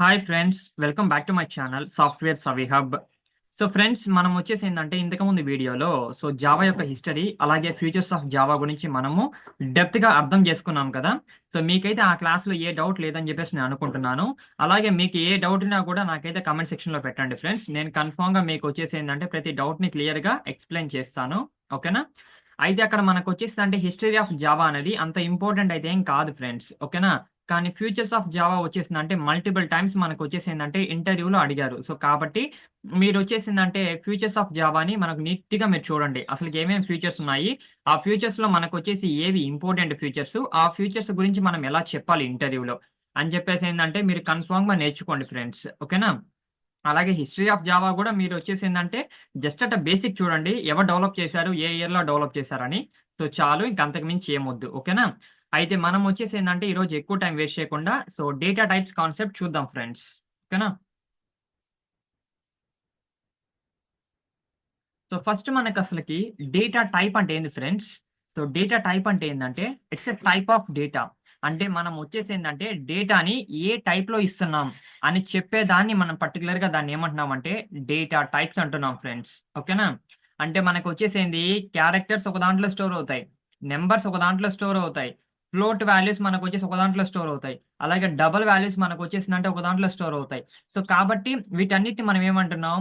Hi friends, welcome back to my channel software Savi hub. So friends, మనం వచ్చేసి ఏందంటే ఇంతకుముందు వీడియోలో జావా యొక్క హిస్టరీ అలాగే ఫ్యూచర్స్ ఆఫ్ జావా గురించి మనము డెప్త్‌గా అర్థం చేసుకున్నాం కదా! సో మీకైతే ఆ క్లాస్‌లో ఏ డౌట్ లేదని చెప్పేసి నేను అనుకుంటున్నాను. అలాగే మీకు ఏ డౌట్ ఉన్నా కూడా నాకైతే కామెంట్ సెక్షన్‌లో పెట్టండి ఫ్రెండ్స్. నేను కన్ఫర్మ్‌గా మీకు వచ్చేసి ఏందంటే ప్రతి డౌట్‌ని క్లియర్‌గా ఎక్స్‌ప్లెయిన్ చేస్తాను. ఓకేనా? అయితే అక్కడ మనకొచ్చేసిందంటే హిస్టరీ ఆఫ్ జావా అనేది అంత ఇంపార్టెంట్ అయితే ఏం కాదు ఫ్రెండ్స్. ఓకేనా? కానీ ఫ్యూచర్స్ ఆఫ్ జావా వచ్చేసిందంటే మల్టిపుల్ టైమ్స్ మనకొచ్చేసిందంటే ఇంటర్వ్యూలో అడిగారు. సో, కాబట్టి మీరొచ్చేసిందంటే ఫ్యూచర్స్ ఆఫ్ జావాని మనకు నీట్‌గా మీరు చూడండి. అసలుకి ఏమేమి ఫ్యూచర్స్ ఉన్నాయి? ఆ ఫ్యూచర్స్‌లో మనకొచ్చేసి ఏవి ఇంపార్టెంట్ ఫ్యూచర్స్? ఆ ఫ్యూచర్స్ గురించి మనం ఎలా చెప్పాలి ఇంటర్వ్యూలో? అని చెప్పేసి ఏందంటే మీరు కన్ఫర్మ్‌గా నేర్చుకోండి ఫ్రెండ్స్. ఓకేనా? అలాగే హిస్టరీ ఆఫ్ జావా గూడా మీరొచ్చేసిందంటే జస్ట్ అట్ బేసిక్ చూడండి. ఎవరు డెవలప్ చేశారు? ఏ ఇయర్‌లో డెవలప్ చేశారని. సో, చాలు ఇంక అంతకు మించి ఏమొద్దు. ఓకేనా? అయితే మనం వచ్చేసేందంటే ఈరోజు ఎక్కువ టైం వేస్ట్ చేయకుండా డేటా టైప్స్ కాన్సెప్ట్ చూద్దాం ఫ్రెండ్స్. ఓకేనా? సో, ఫస్ట్ మనకసలకి డేటా టైప్ అంటే ఏంది ఫ్రెండ్స్? సో, డేటా టైప్ అంటే ఏందంటే, it's a type of data. అంటే మనం వచ్చేసేందంటే డేటాని ఏ టైప్‌లో ఇస్తున్నాం అని చెప్పేదాన్ని మనం పర్టిక్యులర్‌గా దాన్ని ఏమంటున్నామంటే డేటా టైప్స్ అంటున్నాం ఫ్రెండ్స్. ఓకేనా? అంటే మనకొచ్చేసేంది క్యారెక్టర్స్ ఒక దాంట్లో స్టోర్ అవుతాయి. నంబర్స్ ఒక దాంట్లో స్టోర్ అవుతాయి. ఫ్లోట్ వాల్యూస్ మనకొచ్చేసి ఒక దాంట్లో స్టోర్ అవుతాయి. అలాగే డబుల్ వాల్యూస్ మనకొచ్చేసిందంటే ఒక దాంట్లో స్టోర్ అవుతాయి. సో, కాబట్టి వీటన్నిటిని మనం ఏమంటున్నాం?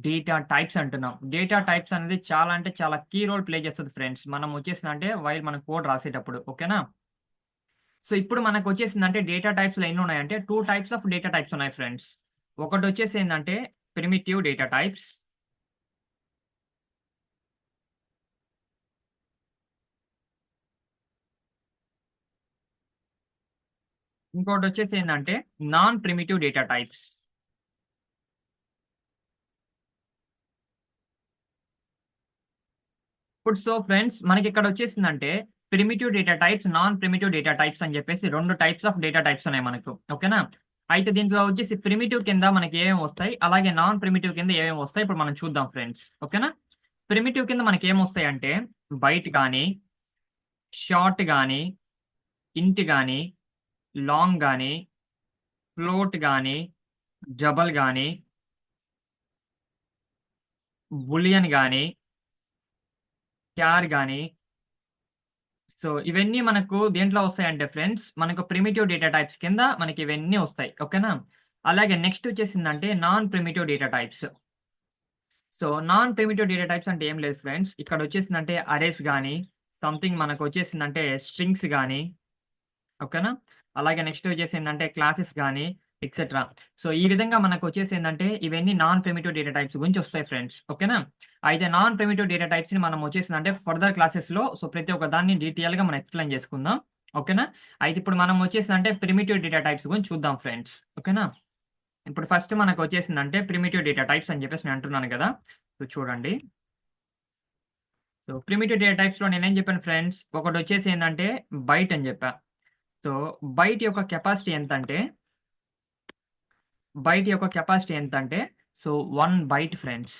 డేటా టైప్స్ అంటున్నాం. డేటా టైప్స్ అనేది చాలా అంటే చాలా కీ రోల్ ప్లే చేస్తది ఫ్రెండ్స్. మనం వచ్చేసిందంటే వైల్ మనం కోడ్ రాసేటప్పుడు. ఓకేనా? సో, ఇప్పుడు మనకొచ్చేసిందంటే డేటా టైప్స్‌లో ఎన్నున్నాయంటే 2 టైప్స్ ఆఫ్ డేటా టైప్స్ ఉన్నాయి ఫ్రెండ్స్. ఒకటొచ్చేసి ఏందంటే ప్రిమిటివ్ డేటా టైప్స్. ఇంకోటొచ్చేసి ఏందంటే నాన్ ప్రిమిటివ్ డేటా టైప్స్. ఇప్పుడు ఫ్రెండ్స్ మనకిక్కడొచ్చేసిందంటే primitive data types, non primitive data types అని చెప్పేసి 2 టైప్స్ ఆఫ్ డేటా టైప్స్ ఉన్నాయి మనకు. ఓకేనా? అయితే దీంట్లో వచ్చేసి ప్రిమిటివ్ కింద మనకి ఏమేమి వస్తాయి? అలాగే నాన్ ప్రిమిటివ్ కింద ఏమేమి వస్తాయి? ఇప్పుడు మనం చూద్దాం ఫ్రెండ్స్. ఓకేనా? ప్రిమిటివ్ కింద మనకేమొస్తాయంటే బైట్ గాని, షార్ట్ గాని, ఇంట్ గాని, లాంగ్ గాని, ఫ్లోట్ గాని, డబల్ గాని, బూలియన్ గాని, క్యార్ గాని, ఇవన్నీ మనకు దేంట్లో వస్తాయంటే ఫ్రెండ్స్, మనకు ప్రిమిటివ్ డేటా టైప్స్ కింద మనకివన్నీ వస్తాయి. ఓకేనా? అలాగే నెక్స్ట్ వచ్చేసిందంటే non primitive data types. Non primitive data types అంటే ఏం లేదు ఫ్రెండ్స్. ఇక్కడొచ్చేసిందంటే అరేస్ గాని, సంథింగ్ మనకొచ్చేసిందంటే స్ట్రింగ్స్ గాని, ఓకేనా? అలాగే నెక్స్ట్ వచ్చేసిందంటే క్లాసెస్ గాని, ఎక్సెట్రా. ఈ విధంగా మనకొచ్చేసిందంటే ఇవన్నీ నాన్ ప్రిమిటివ్ డేటా టైప్స్ గురించి వస్తాయి ఫ్రెండ్స్. ఓకేనా? అయితే నాన్ ప్రిమిటివ్ డేటా టైప్స్‌ని మనం వచ్చేసిందంటే ఫర్దర్ క్లాసెస్‌లో ప్రతి ఒక్క దాన్ని డీటెయిల్‌గా మనం ఎక్స్‌ప్లెయిన్ చేసుకుందాం. ఓకేనా? అయితే ఇప్పుడు మనం వచ్చేసిందంటే ప్రిమిటివ్ డేటా టైప్స్ గురించి చూద్దాం ఫ్రెండ్స్. ఓకేనా? ఇప్పుడు ఫస్ట్ మనకొచ్చేసిందంటే ప్రిమిటివ్ డేటా టైప్స్ అని చెప్పేసి నేను అంటున్నాను గదా! చూడండి. ప్రిమిటివ్ డేటా టైప్స్‌లో నేనేం చెప్పాను ఫ్రెండ్స్, ఒకటొచ్చేసి ఏందంటే బైట్ అని జెప్పా. సో, బైట్ యొక్క కెపాసిటీ ఎంతంటే, బైట్ యొక్క కెపాసిటీ ఎంతంటే, 1 బైట్ ఫ్రెండ్స్.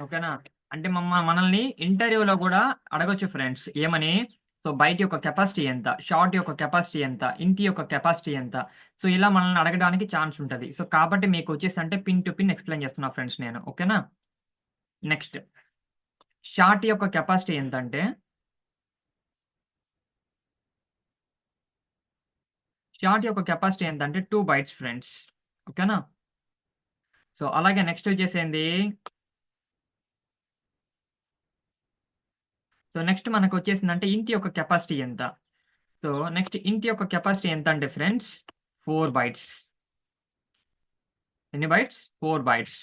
ఓకేనా? అంటే మనల్ని ఇంటర్వ్యూలో గూడా అడగొచ్చు ఫ్రెండ్స్. ఏమని? బైట్ యొక్క కెపాసిటీ ఎంత? షార్ట్ యొక్క కెపాసిటీ ఎంత? ఇంట్ యొక్క కెపాసిటీ ఎంత? ఇలా మనల్ని అడగడానికి ఛాన్స్ ఉంటది. కాబట్టి మీకొచ్చేసంటే పిన్ టు పిన్ ఎక్స్‌ప్లెయిన్ చేస్తున్నా ఫ్రెండ్స్ నేను. ఓకేనా? నెక్స్ట్ షార్ట్ యొక్క కెపాసిటీ ఎంతంటే, షార్ట్ యొక్క కెపాసిటీ ఎంతంటే 2 బైట్స్ ఫ్రెండ్స్. ఓకేనా? అలాగే నెక్స్ట్ వచ్చేసేంది, నెక్స్ట్ మనకొచ్చేసిందంటే ఇంట్ యొక్క కెపాసిటీ ఎంత? నెక్స్ట్ ఇంట్ యొక్క కెపాసిటీ ఎంతంటే ఫ్రెండ్స్ 4 బైట్స్. ఎన్ని బైట్స్? 4 బైట్స్.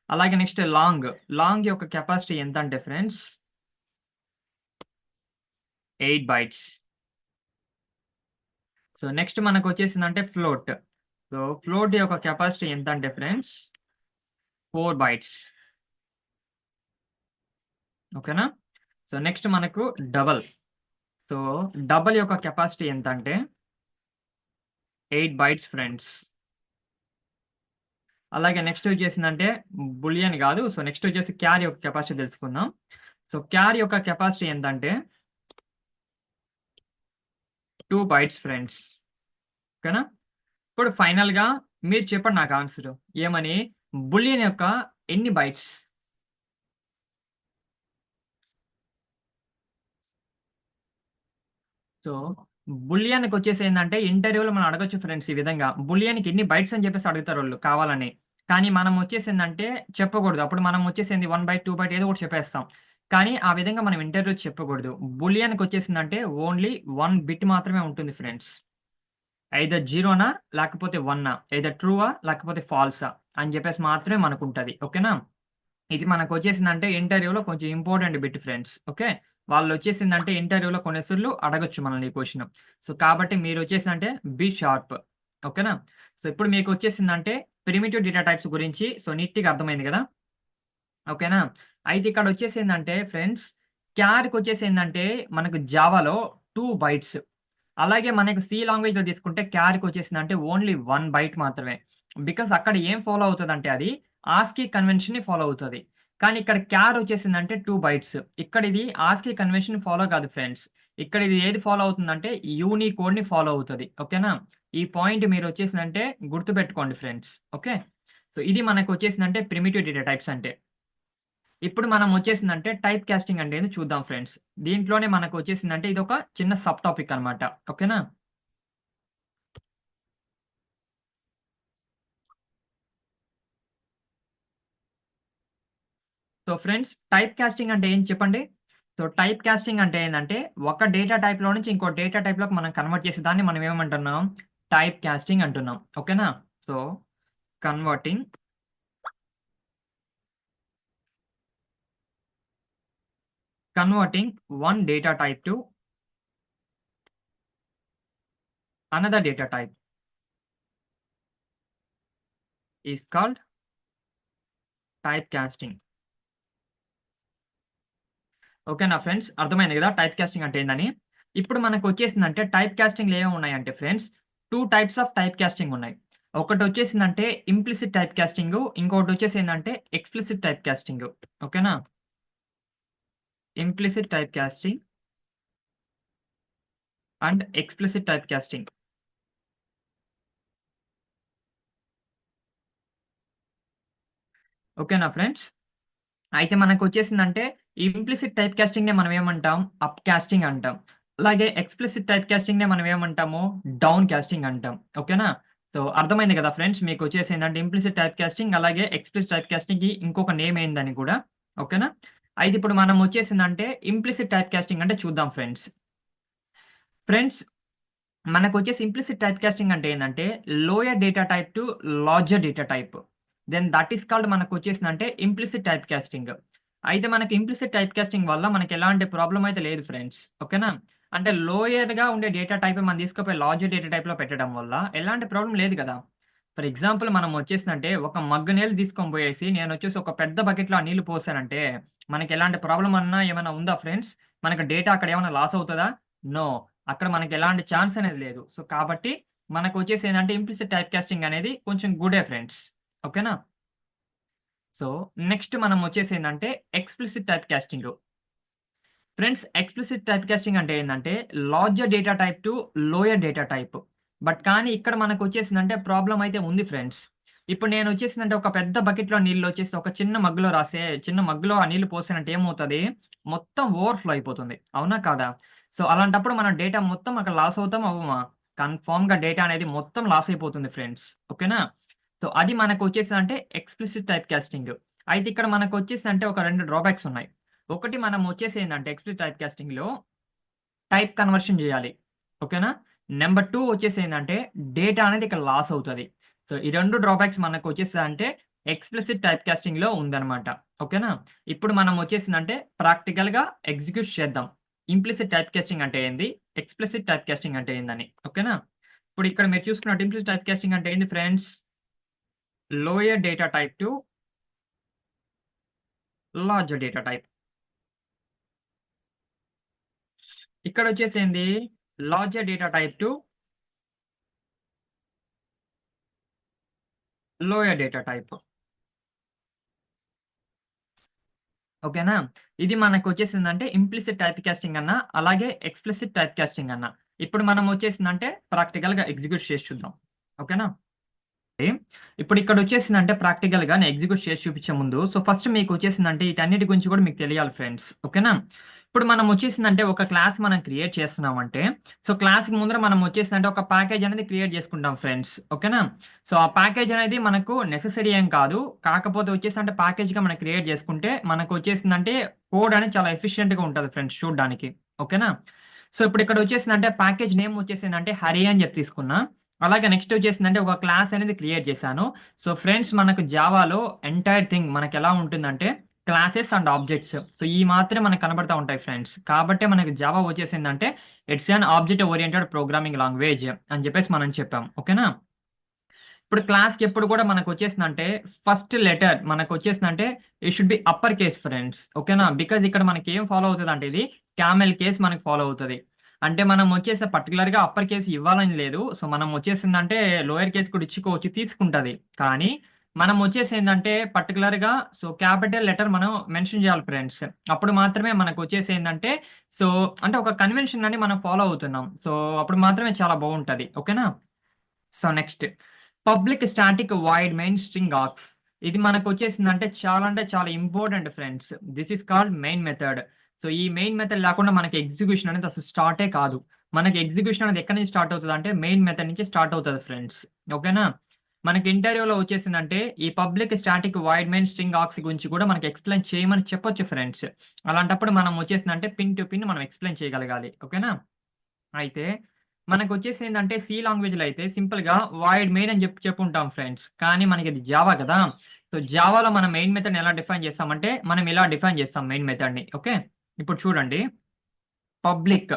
అలాగే నెక్స్ట్ లాంగ్. లాంగ్ యొక్క కెపాసిటీ ఎంతంటే ఫ్రెండ్స్ 8 బైట్స్. నెక్స్ట్ మనకొచ్చేసిందంటే ఫ్లోట్. ఫ్లోట్ యొక్క కెపాసిటీ ఎంతంటే ఫ్రెండ్స్ 4 బైట్స్. ఓకేనా? నెక్స్ట్ మనకు డబల్. సో, డబల్ యొక్క కెపాసిటీ ఎంతంటే 8 బైట్స్ ఫ్రెండ్స్. అలాగే నెక్స్ట్ వచ్చేసిందంటే బులియన్ గాదు. నెక్స్ట్ వచ్చేసి క్యార్ యొక్క కెపాసిటీ తెలుసుకుందాం. క్యార్ యొక్క కెపాసిటీ ఎంతంటే 2 బైట్స్ ఫ్రెండ్స్. ఓకేనా? ఇప్పుడు ఫైనల్‌గా మీరు చెప్పండి నాకు ఆన్సర్ ఏమని? బులియన్ యొక్క ఎన్ని బైట్స్? సో బులియన్కి వచ్చేసి ఏంటంటే ఇంటర్వ్యూలో మనం అడగొచ్చు ఫ్రెండ్స్ ఈ విధంగా బులియన్కి ఎన్ని బైట్స్ అని చెప్పేసి అడుగుతారు వాళ్ళు కావాలని. కానీ మనం వచ్చేసి ఏంటంటే చెప్పకూడదు. అప్పుడు మనం వచ్చేసింది 1 బైట్ 2 బైట్ ఏదో ఒకటి చెప్పేస్తాం. కానీ ఆ విధంగా మనం ఇంటర్వ్యూ చెప్పకూడదు. బులియన్కి వచ్చేసిందంటే ఓన్లీ 1 బిట్ మాత్రమే ఉంటుంది ఫ్రెండ్స్. ఐదర్ జీరోనా లేకపోతే వన్నా, ఐదర్ ట్రూవా లేకపోతే ఫాల్సా అని చెప్పేసి మాత్రమే మనకుంటది. ఓకేనా? ఇది మనకొచ్చేసిందంటే ఇంటర్వ్యూలో కొంచెం ఇంపార్టెంట్ బిట్ ఫ్రెండ్స్. ఓకే. వాళ్ళొచ్చేసిందంటే ఇంటర్వ్యూలో కొన్నిసార్లు అడగొచ్చు మనల్ని ఈ క్వెషన్. సో, కాబట్టి మీరొచ్చేసిందంటే బీ షార్ప్. ఓకేనా? సో, ఇప్పుడు మీకొచ్చేసిందంటే ప్రిమిటివ్ డేటా టైప్స్ గురించి సో, నీట్‌గా అర్థమైంది గదా! ఓకేనా? అయితే ఇక్కడొచ్చేసిందంటే ఫ్రెండ్స్ క్యార్‌కొచ్చేసిందంటే మనకు జావాలో 2 బైట్స్. అలాగే మనకు సి లాంగ్వేజ్‌లో తీసుకుంటే క్యార్‌కొచ్చేసిందంటే ఓన్లీ 1 బైట్ మాత్రమే. బికాజ్ అక్కడ ఏం ఫాలో అవుతదంటే అది ఆస్కీ కన్వెన్షన్‌ని ఫాలో అవుతది. కానీ ఇక్కడ క్యార్ వచ్చేసిందంటే 2 బైట్స్. ఇక్కడ ఇది ఆస్కీ కన్వెన్షన్ ఫాలో కాదు ఫ్రెండ్స్. ఇక్కడ ఇది ఏది ఫాలో అవుతుందంటే యూనికోడ్‌ని ఫాలో అవుతది. ఓకేనా? ఈ పాయింట్ మీరొచ్చేసిందంటే గుర్తుపెట్టుకోండి ఫ్రెండ్స్. ఓకే. సో, ఇది మనకొచ్చేసిందంటే ప్రిమిటివ్ డేటా టైప్స్ అంటే. ఇప్పుడు మనం వచ్చేసిందంటే టైప్ కాస్టింగ్ అంటే ఏందో చూద్దాం ఫ్రెండ్స్. దీంట్లోనే మనకొచ్చేసిందంటే ఇదొక చిన్న సబ్ టాపిక్ అన్నమాట. ఓకేనా? సో ఫ్రెండ్స్ టైప్ కాస్టింగ్ అంటే ఏంటి చెప్పండి? సో టైప్ కాస్టింగ్ అంటే ఏందంటే ఒక డేటా టైప్‌లో నుంచి ఇంకో డేటా టైప్‌లోకి మనం కన్వర్ట్ చేసే దాన్ని మనం ఏమంటున్నాం? టైప్ కాస్టింగ్ అంటున్నాం. ఓకేనా? So converting converting one data type to another data type is called type casting. ఓకేనా ఫ్రెండ్స్? అర్థమైంది గదా! టైప్ కాస్టింగ్ అంటే ఏందని. ఇప్పుడు మనకొచ్చేసిందంటే టైప్ కాస్టింగ్‌లో ఏమేమి ఉన్నాయంటే friends 2 types of type casting ఉన్నాయి. ఒకటొచ్చేసిందంటే ఇంప్లిసిట్ టైప్ కాస్టింగు. ఇంకోటొచ్చేసి ఏందంటే ఎక్స్‌ప్లిసిట్ టైప్ కాస్టింగు. ఓకేనా? Implicit type casting and explicit type casting. ఓకేనా ఫ్రెండ్స్? అయితే మనకొచ్చేసిందంటే ఇంప్లిసిట్ టైప్ కాస్టింగ్‌నే మనం ఏమంటాం? అప్ కాస్టింగ్ అంటాం. అలాగే ఎక్స్‌ప్లిసిట్ టైప్ కాస్టింగ్‌నే మనం ఏమంటాము? డౌన్ కాస్టింగ్ అంటాం. ఓకేనా? సో, అర్థమైంది గదా ఫ్రెండ్స్ మీకొచ్చేసి ఏందంటే ఇంప్లిసిట్ టైప్ కాస్టింగ్ అలాగే ఎక్స్‌ప్లిసిట్ టైప్ కాస్టింగ్‌కి ఇంకొక నేమ్ ఏందని కూడా. ఓకేనా? అయితే ఇప్పుడు మనం వచ్చేసిందంటే ఇంప్లిసిట్ టైప్ కాస్టింగ్ అంటే చూద్దాం ఫ్రెండ్స్. ఫ్రెండ్స్ మనకొచ్చేసి ఇంప్లిసిట్ టైప్ కాస్టింగ్ అంటే ఏందంటే, lower data type to larger data type. Then that is called మనకొచ్చేసిందంటే ఇంప్లిసిట్ టైప్ కాస్టింగ్. అయితే మనకి ఇంప్లిసిట్ టైప్ కాస్టింగ్ వల్ల మనకెలాంటి ప్రాబ్లమ్ అయితే లేదు ఫ్రెండ్స్. ఓకేనా? అంటే లోయర్‌గా ఉండే డేటా టైపే మనం తీసుకుపోయి లార్జర్ డేటా టైప్‌లో పెట్టడం వల్ల ఎలాంటి ప్రాబ్లమ్ లేదు గదా! ఫర్ ఎగ్జాంపుల్ మనం వచ్చేసిందంటే ఒక మగ్గు నీళ్ళు తీసుకొని పోయేసి నేనొచ్చేసి ఒక పెద్ద బకెట్‌లో ఆ నీళ్లు పోసానంటే మనకెలాంటి ప్రాబ్లమ్ అన్నా ఏమైనా ఉందా ఫ్రెండ్స్? మనకు డేటా అక్కడ ఏమైనా లాస్ అవుతదా? నో. అక్కడ మనకెలాంటి ఛాన్స్ అనేది లేదు. సో, కాబట్టి మనకొచ్చేసి ఏందంటే ఇంప్లిసిట్ టైప్ కాస్టింగ్ అనేది కొంచెం గుడే ఫ్రెండ్స్. ఓకేనా? సో, నెక్స్ట్ మనం వచ్చేసి ఏందంటే explicit type casting. Friends explicit type casting అంటే ఏందంటే larger data type to lower data type. But కానీ ఇక్కడ మనకొచ్చేసిందంటే ప్రాబ్లమ్ అయితే ఉంది ఫ్రెండ్స్. ఇప్పుడు నేనొచ్చేసిందంటే ఒక పెద్ద బకెట్‌లో నీళ్లొచ్చేసి ఒక చిన్న మగ్గులో చిన్న మగ్గులో ఆ నీళ్లు పోసానంటే ఏమవుతది? మొత్తం ఓవర్‌ఫ్లో అయిపోతుంది. అవునా? కాదా? సో, అలాంటప్పుడు మన డేటా మొత్తం అక్కడ లాస్ అవుతామా? అవ్వమా? కన్ఫర్మ్‌గా డేటా అనేది మొత్తం లాస్ అయిపోతుంది ఫ్రెండ్స్. ఓకేనా? సో, అది మనకొచ్చేసిందంటే ఎక్స్‌ప్లిసిట్ టైప్ కాస్టింగ్. అయితే ఇక్కడ మనకొచ్చేసిందంటే ఒక 2 డ్రాబ్యాక్స్ ఉన్నాయి. ఒకటి మనం వచ్చేసి ఏందంటే ఎక్స్‌ప్లిసిట్ టైప్ కాస్టింగ్‌లో టైప్ కన్వర్షన్ జేయాలి. ఓకేనా? నంబర్ 2 వచ్చేసి ఏందంటే డేటా అనేది ఇక్కడ లాస్ అవుతది. సో, ఈ 2 డ్రాబ్యాక్స్ మనకొచ్చేసాయంటే ఎక్స్‌ప్లిసిట్ టైప్ కాస్టింగ్‌లో ఉందన్నమాట. ఓకేనా? ఇప్పుడు మనం వచ్చేసిందంటే ప్రాక్టికల్‌గా ఎగ్జిక్యూట్ చేద్దాం. ఇంప్లిసిట్ టైప్ కాస్టింగ్ అంటే ఏంది? ఎక్స్‌ప్లిసిట్ టైప్ కాస్టింగ్ అంటే ఏందని. ఓకేనా? ఇప్పుడు ఇక్కడ మీరు చూసుకున్నట్టు ఇంప్లిసిట్ టైప్ కాస్టింగ్ అంటే ఏంది friends? Lower data type to larger data type. ఇక్కడొచ్చేసి ఏంది? Larger data type to lower data type. ఓకేనా? ఇది మనకొచ్చేసిందంటే ఇంప్లిసిట్ టైప్ కాస్టింగ్ అన్నా, అలాగే ఎక్స్‌ప్లిసిట్ టైప్ కాస్టింగ్ అన్నా. ఇప్పుడు మనం వచ్చేసిందంటే ప్రాక్టికల్‌గా ఎగ్జిక్యూట్ చేసి చూద్దాం. ఓకేనా? ఇప్పుడు ఇక్కడ వచ్చేసిందంటే ప్రాక్టికల్ గా నేను ఎగ్జిక్యూట్ చేసి చూపించే ముందు సో ఫస్ట్ మీకు వచ్చేసిందంటే వీటన్నిటి గురించి కూడా మీకు తెలియాలి ఫ్రెండ్స్, ఓకేనా? ఇప్పుడు మనం వచ్చేసిందంటే ఒక క్లాస్ మనం క్రియేట్ చేస్తున్నామంటే సో క్లాస్ కి ముందర మనం వచ్చేసిందంటే ఒక ప్యాకేజ్ అనేది క్రియేట్ చేసుకుంటాం ఫ్రెండ్స్, ఓకేనా? సో ఆ ప్యాకేజ్ అనేది మనకు నెససరీ ఏం కాదు, కాకపోతే వచ్చేసిందంటే ప్యాకేజ్ గా మనం క్రియేట్ చేసుకుంటే మనకు వచ్చేసిందంటే కోడ్ అనేది చాలా ఎఫిషియెంట్ గా ఉంటుంది ఫ్రెండ్స్ చూడడానికి, ఓకేనా? సో ఇప్పుడు ఇక్కడ వచ్చేసిందంటే ప్యాకేజ్ నేమ్ వచ్చేసిందంటే హరి అని చెప్పి తీసుకున్నా. అలాగే నెక్స్ట్ వచ్చేసిందంటే ఒక క్లాస్ అనేది క్రియేట్ చేశాను. సో ఫ్రెండ్స్ మనకు జావాలో ఎంటైర్ థింగ్ మనకి ఎలా ఉంటుందంటే క్లాసెస్ అండ్ ఆబ్జెక్ట్స్, సో ఈ మాత్రమే మనకు కనబడతా ఉంటాయి ఫ్రెండ్స్. కాబట్టి మనకి జావా వచ్చేసిందంటే it's an object oriented programming language అని చెప్పేసి మనం చెప్పాం, ఓకేనా? ఇప్పుడు క్లాస్కి ఎప్పుడు కూడా మనకు వచ్చేసిందంటే ఫస్ట్ లెటర్ మనకు వచ్చేసిందంటే it should be upper case friends, ఓకేనా? బికాజ్ ఇక్కడ మనకి ఏం ఫాలో అవుతుంది అంటే ఇది క్యామెల్ కేస్ మనకి ఫాలో అవుతుంది. అంటే మనం వచ్చేసి పర్టికులర్ గా అప్పర్ కేసు ఇవ్వాలని లేదు, సో మనం వచ్చేసిందంటే లోయర్ కేస్ కూడా ఇచ్చుకోవచ్చు, తీసుకుంటది. కానీ మనం వచ్చేసి ఏంటంటే పర్టికులర్ గా సో క్యాపిటల్ లెటర్ మనం మెన్షన్ చేయాలి ఫ్రెండ్స్. అప్పుడు మాత్రమే మనకు వచ్చేసి ఏంటంటే సో అంటే ఒక కన్వెన్షన్ అని మనం ఫాలో అవుతున్నాం, సో అప్పుడు మాత్రమే చాలా బాగుంటది, ఓకేనా? So next public static void main string arcs. ఇది మనకు వచ్చేసిందంటే చాలా అంటే చాలా important friends. This is called main method. So ఈ మెయిన్ మెథడ్ లేకుండా మనకి ఎగ్జిక్యూషన్ అనేది అసలు స్టార్టే కాదు. మనకి ఎగ్జిక్యూషన్ అనేది ఎక్కడి నుంచి స్టార్ట్ అవుతుంది అంటే మెయిన్ మెథడ్ నుంచి స్టార్ట్ అవుతుంది ఫ్రెండ్స్, ఓకేనా? మనకి ఇంటర్వ్యూలో వచ్చేసిందంటే ఈ public static void main string arcs గురించి కూడా మనకి ఎక్స్ప్లెయిన్ చేయమని చెప్పొచ్చు ఫ్రెండ్స్. అలాంటప్పుడు మనం వచ్చేసిందంటే పిన్ టు పిన్ మనం ఎక్స్ప్లెయిన్ చేయగలగాలి, ఓకేనా? అయితే మనకొచ్చేసి ఏందంటే సి లాంగ్వేజ్‌లో అయితే సింపుల్‌గా వాయిడ్ మెయిన్ అని చెప్పుంటాం ఫ్రెండ్స్. కానీ మనకిది జావా కదా! సో జావాలో మనం మెయిన్ మెథడ్‌ని ఎలా డిఫైన్ చేస్తామంటే మనం ఇలా డిఫైన్ చేస్తాం మెయిన్ మెథడ్‌ని, ఓకే? ఇప్పుడు చూడండి. పబ్లిక్.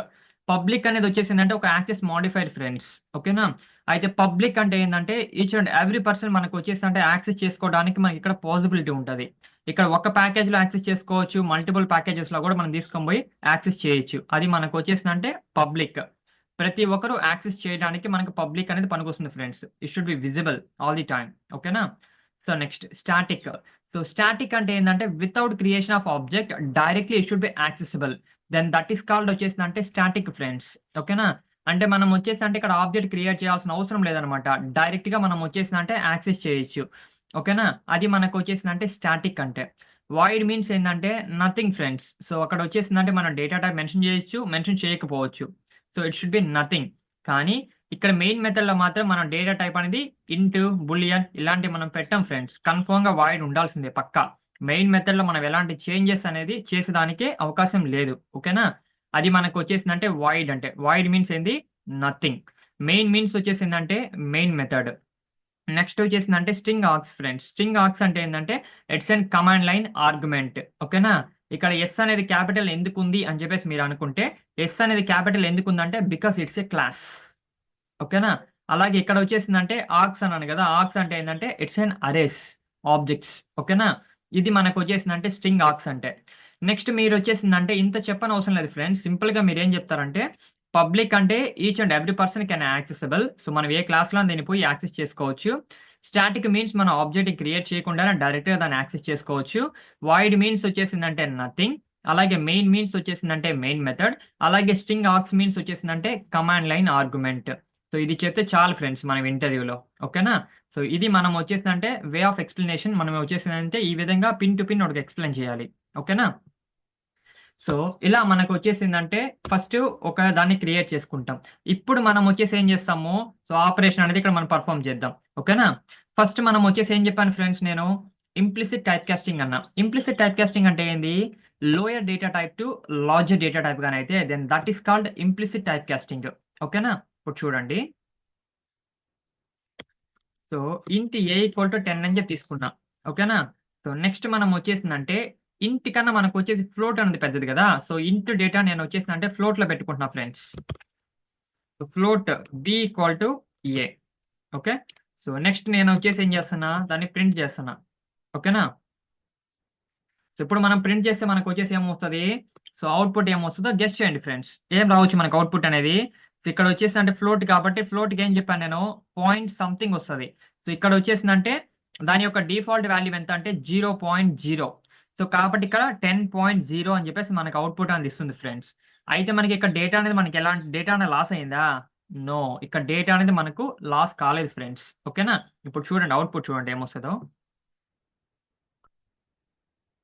పబ్లిక్ అనేది వచ్చేసిందంటే ఒక యాక్సెస్ మోడిఫైయర్ ఫ్రెండ్స్, ఓకేనా? అయితే పబ్లిక్ అంటే ఏందంటే ఈచ్ అండ్ ఎవ్రీ పర్సన్ మనకొచ్చేసిందంటే యాక్సెస్ చేసుకోవడానికి మనకిక్కడ పాసిబిలిటీ ఉంటది. ఇక్కడ ఒక ప్యాకేజ్‌లో యాక్సెస్ చేసుకోవచ్చు. మల్టిపుల్ ప్యాకేజెస్‌లో కూడా మనం తీసుకొని పోయి యాక్సెస్ చేయొచ్చు. అది మనకొచ్చేసిందంటే పబ్లిక్. ప్రతి ఒక్కరు యాక్సెస్ చేయడానికి మనకు పబ్లిక్ అనేది పనికొస్తుంది friends. It should be visible all the time, ఓకేనా? So next static. So static అంటే ఏందంటే without creation of object directly it should be accessible. Then that is called వచ్చేసిందంటే స్టాటిక్ ఫ్రెండ్స్, ఓకేనా? అంటే మనం వచ్చేసిందంటే ఇక్కడ ఆబ్జెక్ట్ క్రియేట్ చేయాల్సిన అవసరం లేదనమాట. డైరెక్ట్‌గా మనం వచ్చేసిందంటే యాక్సెస్ చేయొచ్చు, ఓకేనా? అది మనకు వచ్చేసిందంటే స్టాటిక్ అంటే. వాయిడ్ మీన్స్ ఏందంటే నథింగ్ ఫ్రెండ్స్. సో అక్కడ వచ్చేసిందంటే మనం డేటా టైప్ మెన్షన్ చేయొచ్చు, మెన్షన్ చేయకపోవచ్చు. So it should be nothing. కానీ ఇక్కడ మెయిన్ మెథడ్‌లో మాత్రం మనం డేటా టైప్ అనేది ఇంట్, బూలియన్ ఇలాంటివి మనం పెట్టం ఫ్రెండ్స్. కన్ఫర్మ్‌గా వాయిడ్ ఉండాల్సిందే పక్కా. మెయిన్ మెథడ్‌లో మనం ఎలాంటి చేంజెస్ అనేది చేసేదానికే అవకాశం లేదు, ఓకేనా? అది మనకు వచ్చేసిందంటే వాయిడ్ అంటే. వాయిడ్ మీన్స్ ఏంది? నథింగ్. మెయిన్ మీన్స్ వచ్చేసిందంటే మెయిన్ మెథడ్. నెక్స్ట్ వచ్చేసిందంటే string args friends. String args అంటే ఏందంటే it's an command line argument, ఓకేనా? ఇక్కడ ఎస్ అనేది క్యాపిటల్ ఎందుకుంది అని చెప్పేసి మీరు అనుకుంటే ఎస్ అనేది క్యాపిటల్ ఎందుకుందంటే బికాస్ ఇట్స్ ఏ క్లాస్, ఓకేనా? అలాగే ఇక్కడ వచ్చేసిందంటే ఆర్క్స్ అన్నాను కదా! ఆర్క్స్ అంటే ఏందంటే ఇట్స్ ఎన్ అరేస్ ఆబ్జెక్ట్స్, ఓకేనా? ఇది మనకు వచ్చేసిందంటే స్ట్రింగ్ ఆర్క్స్ అంటే. నెక్స్ట్ మీరొచ్చేసిందంటే ఇంత చెప్పనవసరం లేదు ఫ్రెండ్స్. సింపుల్‌గా మీరేం చెప్తారంటే పబ్లిక్ అంటే each and every person can accessible. So మనం ఏ క్లాస్‌లో దీన్ని పోయి యాక్సెస్ చేసుకోవచ్చు. స్టాటిక్ మీన్స్ మనం ఆబ్జెక్ట్‌ని క్రియేట్ చేయకుండానే డైరెక్ట్‌గా దాన్ని యాక్సెస్ చేసుకోవచ్చు. వాయిడ్ మీన్స్ వచ్చేసిందంటే నథింగ్. అలాగే మెయిన్ మీన్స్ వచ్చేసిందంటే మెయిన్ మెథడ్. అలాగే స్ట్రింగ్ ఆర్క్స్ మీన్స్ వచ్చేసిందంటే కమాండ్ లైన్ ఆర్గ్యుమెంట్. సో ఇది చెప్తే చాలు ఫ్రెండ్స్ మనం ఇంటర్వ్యూలో, ఓకేనా? సో ఇది మనం వచ్చేసిందంటే వే ఆఫ్ ఎక్స్‌ప్లనేషన్ మనం వచ్చేసిందంటే ఈ విధంగా పిన్ టు పిన్ ఒకటి ఎక్స్‌ప్లెయిన్ చేయాలి, ఓకేనా? సో ఇలా మనకొచ్చేసిందంటే ఫస్ట్ ఒక దాన్ని క్రియేట్ చేసుకుంటాం. ఇప్పుడు మనం వచ్చేసి ఏం చేస్తాము, సో ఆపరేషన్ అనేది ఇక్కడ మనం పెర్ఫార్మ్ చేద్దాం, ఓకేనా? ఫస్ట్ మనం వచ్చేసి ఏం చెప్పాను ఫ్రెండ్స్ నేను ఇంప్లిసిట్ టైప్ కాస్టింగ్ అన్నా. ఇంప్లిసిట్ టైప్ కాస్టింగ్ అంటే ఏంది? Lower data type to larger data type గానైతే then that is called implicit type casting, ఓకేనా? ఇప్పుడు చూడండి. సో ఇంట్ ఏ ఈక్వల్ టు 10 అని చెప్పి తీసుకున్నా, ఓకేనా? సో నెక్స్ట్ మనం వచ్చేసిందంటే ఇంట్ కన్నా మనకు వచ్చేసి ఫ్లోట్ అనేది పెద్దది కదా! సో ఇంట్ డేటా నేను వచ్చేసిందంటే ఫ్లోట్‌లో పెట్టుకుంటున్నా friends. So float B equal to A, okay? So next నేను వచ్చేసి ఏం చేస్తున్నా దాన్ని ప్రింట్ చేస్తున్నా, ఓకేనా? సో ఇప్పుడు మనం ప్రింట్ చేస్తే మనకు వచ్చేసి ఏమొస్తది? సో అవుట్‌పుట్ ఏమొస్తదో గెస్ చేయండి ఫ్రెండ్స్. ఏం రావచ్చు మనకు అవుట్‌పుట్ అనేది? సో ఇక్కడ వచ్చేసిందంటే ఫ్లోట్ కాబట్టి ఫ్లోట్‌కి ఏం చెప్పాను నేను? పాయింట్ సంథింగ్ వస్తది. సో ఇక్కడ వచ్చేసిందంటే దాని యొక్క డిఫాల్ట్ వాల్యూ ఎంత అంటే 0.0. సో కాబట్టి ఇక్కడ 10.0 అని చెప్పేసి మనకు అవుట్‌పుట్ అనేది ఇస్తుంది ఫ్రెండ్స్. అయితే మనకి ఇక్కడ డేటా అనేది మనకి ఎలాంటి డేటా అనేది లాస్ అయిందా? నో, ఇక్కడ డేటా అనేది మనకు లాస్ కాలేదు ఫ్రెండ్స్. ఓకేనా? ఇప్పుడు చూడండి, అవుట్పుట్ చూడండి ఏమొస్తుందో.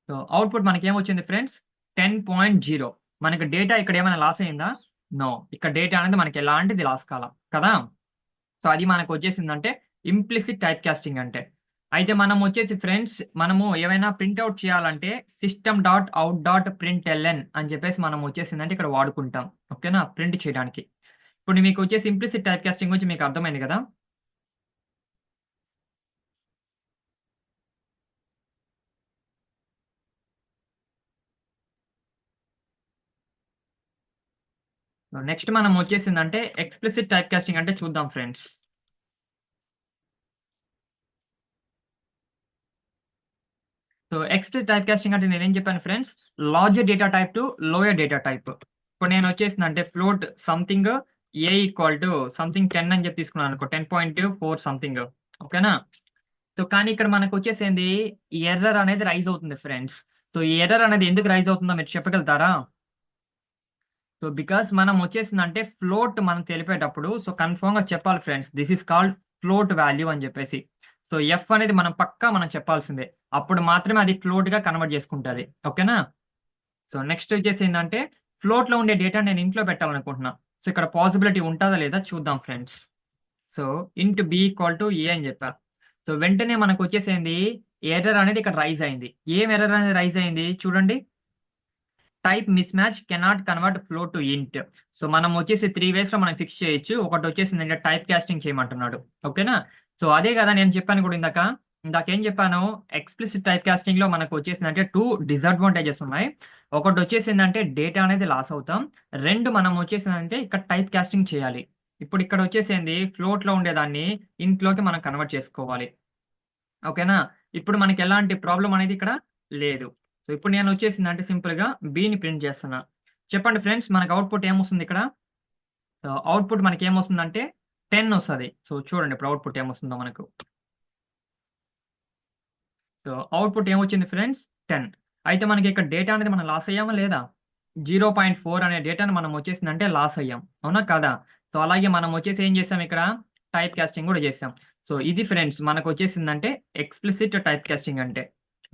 సో అవుట్పుట్ మనకి ఏమొచ్చింది ఫ్రెండ్స్? 10.0. మనకి డేటా ఇక్కడ ఏమైనా లాస్ అయిందా? నో, ఇక్కడ డేటా అనేది మనకి ఎలాంటిది లాస్ కాల కదా. సో అది మనకు వచ్చేసిందంటే ఇంప్లిసిట్ టైప్ కాస్టింగ్ అంటే. అయితే మనం వచ్చేసి ఫ్రెండ్స్, మనము ఏమైనా ప్రింట్అవుట్ చేయాలంటే system dot out dot print L N అని చెప్పేసి మనం వచ్చేసిందంటే ఇక్కడ వాడుకుంటాం. ఓకేనా? ప్రింట్ చేయడానికి. ఇప్పుడు మీకు వచ్చేసి ఇంప్లిసిట్ టైప్ కాస్టింగ్ గురించి మీకు అర్థమైంది కదా. నెక్స్ట్ మనం వచ్చేసిందంటే ఎక్స్ప్లిసిట్ టైప్ కాస్టింగ్ అంటే చూద్దాం friends. So explicit type casting అంటే నేనేం చెప్పాను friends? Larger data type to lower data type. ఇప్పుడు నేను వచ్చేసిందంటే float something A equal to something 10 అని చెప్పి తీసుకున్నాను అనుకో, 10.4 సంథింగ్. ఓకేనా? సో కానీ ఇక్కడ మనకు వచ్చేసింది ఎర్రర్ అనేది రైజ్ అవుతుంది ఫ్రెండ్స్. సో ఈ ఎర్రర్ అనేది ఎందుకు రైజ్ అవుతుందో మీరు చెప్పగలుగుతారా? సో బికాస్ మనం వచ్చేసిందంటే ఫ్లోట్ మనం తెలిపేటప్పుడు సో కన్ఫర్మ్ గా చెప్పాలి friends, this is called float value అని చెప్పేసి. సో ఎఫ్ అనేది మనం పక్కా మనం చెప్పాల్సిందే, అప్పుడు మాత్రమే అది ఫ్లోట్ గా కన్వర్ట్ చేసుకుంటుంది. ఓకేనా? సో నెక్స్ట్ వచ్చేసి ఏంటంటే ఫ్లోట్ లో ఉండే డేటా నేను ఇంట్లో పెట్టాలనుకుంటున్నా. సో ఇక్కడ పాసిబిలిటీ ఉంటుందా లేదా చూద్దాం friends. So int B equal to A అని చెప్పా. సో వెంటనే మనకు వచ్చేసింది ఎర్రర్ అనేది ఇక్కడ రైజ్ అయింది. ఏం ఎర్రర్ అనేది రైజ్ అయింది చూడండి. Type miss match cannot convert flow to ఇంట్. సో మనం వచ్చేసి 3 ways లో మనం ఫిక్స్ చేయొచ్చు. ఒకటి వచ్చేసి అంటే టైప్ కాస్టింగ్ చేయమంటున్నాడు. ఓకేనా? సో అదే కదా నేను చెప్పాను కూడా ఇందాక. ఇందాక ఏం చెప్పాను? ఎక్స్ప్లిసిట్ టైప్ కాస్టింగ్ లో మనకు వచ్చేసిందంటే 2 డిసడ్వాంటేజెస్ ఉన్నాయి. ఒకటి వచ్చేసిందంటే డేటా అనేది లాస్ అవుతాం. రెండు మనం వచ్చేసిందంటే ఇక్కడ టైప్ కాస్టింగ్ చేయాలి. ఇప్పుడు ఇక్కడ వచ్చేసింది ఫ్లోట్ లో ఉండేదాన్ని ఇంట్లోకి మనం కన్వర్ట్ చేసుకోవాలి. ఓకేనా? ఇప్పుడు మనకి ఎలాంటి ప్రాబ్లం అనేది ఇక్కడ లేదు. సో ఇప్పుడు నేను వచ్చేసిందంటే సింపుల్ గా బిని ప్రింట్ చేస్తున్నా. చెప్పండి ఫ్రెండ్స్, మనకి అవుట్పుట్ ఏమొస్తుంది ఇక్కడ? సో అవుట్పుట్ మనకి ఏమొస్తుందంటే 10 వస్తుంది. సో చూడండి ఇప్పుడు అవుట్పుట్ ఏమొస్తుందో మనకు. సో అవుట్పుట్ ఏమొచ్చింది ఫ్రెండ్స్? 10. అయితే మనకి ఇక్కడ డేటా అనేది మనం లాస్ అయ్యామా లేదా? 0.4 అనే డేటాను మనం వచ్చేసిందంటే లాస్ అయ్యాం. అవునా కదా? సో అలాగే మనం వచ్చేసి ఏం చేసాం ఇక్కడ? టైప్ కాస్టింగ్ కూడా చేసాం. సో ఇది ఫ్రెండ్స్ మనకు వచ్చేసిందంటే ఎక్స్ప్లిసిట్ టైప్ కాస్టింగ్ అంటే.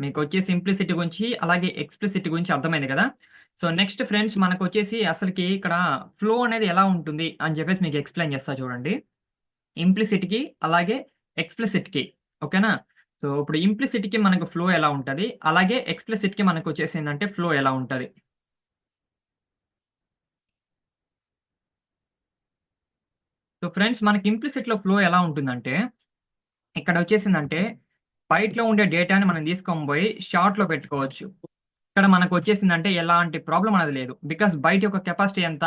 మీకు వచ్చేసి ఇంప్లిసిట్ గురించి అలాగే ఎక్స్ప్లిసిట్ గురించి అర్థమైంది కదా. సో నెక్స్ట్ ఫ్రెండ్స్ మనకు వచ్చేసి అసలుకి ఇక్కడ ఫ్లో అనేది ఎలా ఉంటుంది అని చెప్పేసి మీకు ఎక్స్ప్లెయిన్ చేస్తా చూడండి. ఇంప్లిసిట్ కి అలాగే ఎక్స్ప్లిసిట్ కి. ఓకేనా? సో ఇప్పుడు ఇంప్లిసిట్ కి మనకు ఫ్లో ఎలా ఉంటది, అలాగే ఎక్స్ప్లిసిట్ కి మనకు వచ్చేసిందంటే ఫ్లో ఎలా ఉంటది. సో ఫ్రెండ్స్ మనకి ఇంప్లిసిట్ లో ఫ్లో ఎలా ఉంటుందంటే, ఇక్కడ వచ్చేసిందంటే బైట్‌లో ఉండే డేటాని మనం తీసుకొని పోయి షార్ట్‌లో పెట్టుకోవచ్చు. ఇక్కడ మనకు వచ్చేసిందంటే ఎలాంటి ప్రాబ్లమ్ అనేది లేదు. బికాస్ బైట్ యొక్క కెపాసిటీ ఎంత?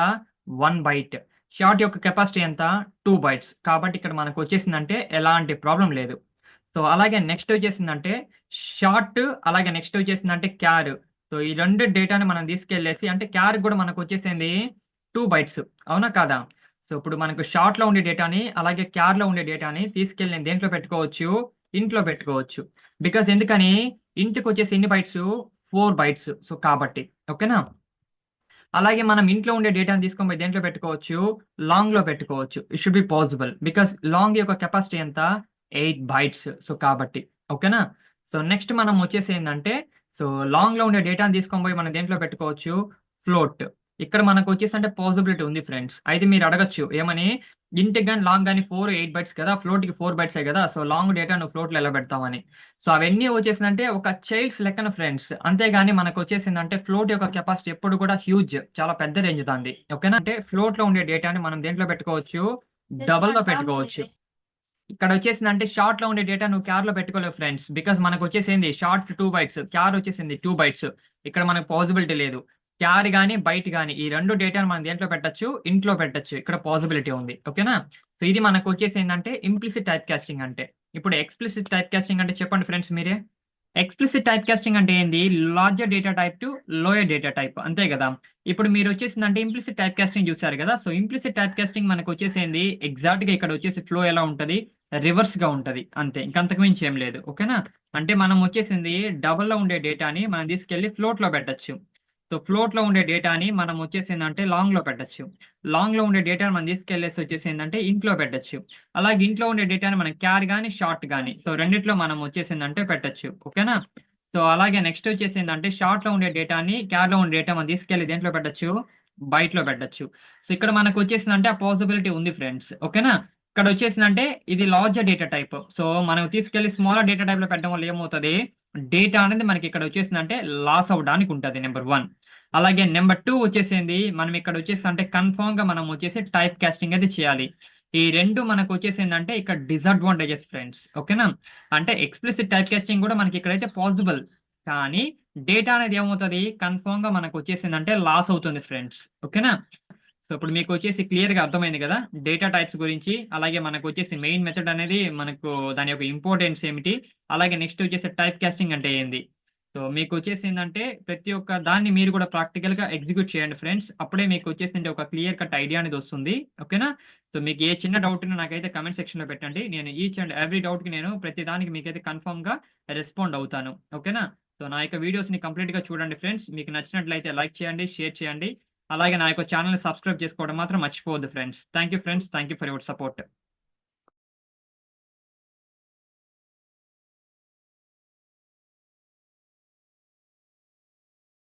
1 బైట్. షార్ట్ యొక్క కెపాసిటీ ఎంత? 2 బైట్స్. కాబట్టి ఇక్కడ మనకు వచ్చేసిందంటే ఎలాంటి ప్రాబ్లమ్ లేదు. సో అలాగే నెక్స్ట్ వచ్చేసిందంటే షార్ట్, అలాగే నెక్స్ట్ వచ్చేసిందంటే క్యార్. సో ఈ 2 డేటాని మనం తీసుకెళ్ళేసి అంటే క్యార్ కూడా మనకు వచ్చేసింది 2 బైట్స్. అవునా కాదా? సో ఇప్పుడు మనకు షార్ట్‌లో ఉండే డేటాని అలాగే క్యార్‌లో ఉండే డేటాని తీసుకెళ్ళి నేను దేంట్లో పెట్టుకోవచ్చు? ఇంట్లో పెట్టుకోవచ్చు. బికాస్ ఎందుకని? ఇంట్‌కి వచ్చేసి ఎన్ని బైట్స్? 4 బైట్స్. సో కాబట్టి. ఓకేనా? అలాగే మనం ఇంట్లో ఉండే డేటాని తీసుకొని పోయి దేంట్లో పెట్టుకోవచ్చు? లాంగ్‌లో పెట్టుకోవచ్చు. It should be possible. Because long యొక్క కెపాసిటీ ఎంత? 8 బైట్స్. సో కాబట్టి. ఓకేనా? సో నెక్స్ట్ మనం వచ్చేసి ఏందంటే, సో లాంగ్‌లో ఉండే డేటాని తీసుకొని పోయి మనం దేంట్లో పెట్టుకోవచ్చు? ఫ్లోట్. ఇక్కడ మనకు వచ్చేసంటే పాసిబిలిటీ ఉంది ఫ్రెండ్స్. అయితే మీరు అడగొచ్చు ఏమని? ఇంట్‌కి గాని, లాంగ్ గాని 4, 8 బైట్స్ కదా! ఫ్లోట్‌కి 4 బైట్సే కదా! సో లాంగ్ డేటా నువ్వు ఫ్లోట్‌లో ఎలా పెడతావని. సో అవన్నీ వచ్చేసిందంటే ఒక చైల్డ్స్ లెక్కన ఫ్రెండ్స్. అంతేగాని మనకొచ్చేసిందంటే ఫ్లోట్ యొక్క కెపాసిటీ ఎప్పుడు కూడా హ్యూజ్. చాలా పెద్ద రేంజ్ దానిది. ఓకేనా? అంటే ఫ్లోట్‌లో ఉండే డేటాని మనం దేంట్లో పెట్టుకోవచ్చు? డబుల్‌లో పెట్టుకోవచ్చు. ఇక్కడ వచ్చేసిందంటే షార్ట్‌లో ఉండే డేటా నువ్వు క్యార్‌లో పెట్టుకోలేవు ఫ్రెండ్స్. బికాస్ మనకొచ్చేసింది షార్ట్ 2 బైట్స్. క్యార్ వచ్చేసింది 2 బైట్స్. ఇక్కడ మనకు పాసిబిలిటీ లేదు. క్యార్ గాని, బైట్ గాని ఈ 2 డేటాను మనం దేంట్లో పెట్టొచ్చు? ఇంట్లో పెట్టొచ్చు. ఇక్కడ పాసిబిలిటీ ఉంది. ఓకేనా? సో ఇది మనకొచ్చేసిందంటే ఇంప్లిసిట్ టైప్ కాస్టింగ్ అంటే. ఇప్పుడు ఎక్స్‌ప్లిసిట్ టైప్ కాస్టింగ్ అంటే చెప్పండి ఫ్రెండ్స్ మీరే. ఎక్స్‌ప్లిసిట్ టైప్ కాస్టింగ్ అంటే ఏంది? Larger data type to lower data type. అంతే గదా! ఇప్పుడు మీరొచ్చేసిందంటే ఇంప్లిసిట్ టైప్ కాస్టింగ్ జూసారు గదా! సో ఇంప్లిసిట్ టైప్ కాస్టింగ్ మనకొచ్చేసేంది ఎగ్జాక్ట్‌గా ఇక్కడ వచ్చేసి ఫ్లో ఎలా ఉంటది? రివర్స్‌గా ఉంటది. అంతే. ఇంక అంతకు మించి ఏం లేదు. ఓకేనా? అంటే మనం వచ్చేసింది డబుల్‌లో ఉండే డేటాని మనం తీసుకెళ్ళి ఫ్లోట్‌లో పెట్టొచ్చు. సో ఫ్లోట్ లో ఉండే డేటాని మనం వచ్చేసి ఏంటంటే లాంగ్ లో పెట్టచ్చు. లాంగ్ లో ఉండే డేటాని మనం తీసుకెళ్లేసి వచ్చేసి ఏంటంటే ఇంట్లో పెట్టచ్చు. అలాగే ఇంట్లో ఉండే డేటాని మనం క్యార్ కానీ షార్ట్ కానీ సో రెండిట్లో మనం వచ్చేసి ఏంటంటే పెట్టచ్చు. ఓకేనా. సో అలాగే నెక్స్ట్ వచ్చేసి ఏంటంటే షార్ట్ లో ఉండే డేటాని క్యార్ లో ఉండే డేటా మనం తీసుకెళ్లి దేంట్లో పెట్టచ్చు, బయటలో పెట్టచ్చు. సో ఇక్కడ మనకు వచ్చేసిందంటే ఆ పాసిబిలిటీ ఉంది ఫ్రెండ్స్. ఓకేనా. ఇక్కడ వచ్చేసిందంటే ఇది లార్జర్ డేటా టైప్. సో మనం తీసుకెళ్లి స్మాలర్ డేటా టైప్ లో పెట్టడం వల్ల ఏమవుతుంది, డేటా అనేది మనకి ఇక్కడ వచ్చేసిందంటే లాస్ అవ్వడానికి ఉంటుంది నెంబర్ 1. అలాగే నెంబర్ 2 వచ్చేసింది మనం ఇక్కడ వచ్చేసి అంటే కన్ఫర్మ్ గా మనం వచ్చేసి టైప్ కాస్టింగ్ అయితే చేయాలి. ఈ రెండు మనకు వచ్చేసిందంటే ఇక్కడ డిసడ్వాంటేజెస్ ఫ్రెండ్స్. ఓకేనా. అంటే ఎక్స్ప్లిసిట్ టైప్ కాస్టింగ్ కూడా మనకి ఇక్కడైతే పాసిబుల్, కానీ డేటా అనేది ఏమవుతుంది కన్ఫర్మ్ గా మనకు వచ్చేసిందంటే లాస్ అవుతుంది ఫ్రెండ్స్. ఓకేనా. సో ఇప్పుడు మీకు వచ్చేసి క్లియర్ గా అర్థమైంది కదా డేటా టైప్స్ గురించి. అలాగే మనకు వచ్చేసి మెయిన్ మెథడ్ అనేది మనకు దాని యొక్క ఇంపార్టెన్స్ ఏమిటి, అలాగే నెక్స్ట్ వచ్చేసి టైప్ కాస్టింగ్ అంటే ఏంది. సో మీకు వచ్చేసి ఏంటంటే ప్రతి ఒక్క దాన్ని మీరు కూడా ప్రాక్టికల్ గా ఎగ్జిక్యూట్ చేయండి ఫ్రెండ్స్. అప్పుడే మీకు వచ్చేసి ఒక క్లియర్ కట్ ఐడియా అనేది వస్తుంది. ఓకేనా. సో మీకు ఏ చిన్న డౌట్ ఉన్నా నాకైతే కమెంట్ సెక్షన్ లో పెట్టండి. నేను ఈచ్ అండ్ ఎవ్రీ డౌట్ కి నేను ప్రతి దానికి మీకైతే కన్ఫర్మ్ గా రెస్పాండ్ అవుతాను. ఓకేనా. సో నా యొక్క వీడియోస్ ని కంప్లీట్ గా చూడండి ఫ్రెండ్స్. మీకు నచ్చినట్లయితే లైక్ చేయండి, షేర్ చేయండి. అలాగే నా యొక్క ఛానల్ని సబ్స్క్రైబ్ చేసుకోవడం మాత్రం మర్చిపోవద్దు friends. Thank you friends. Thank you for your support.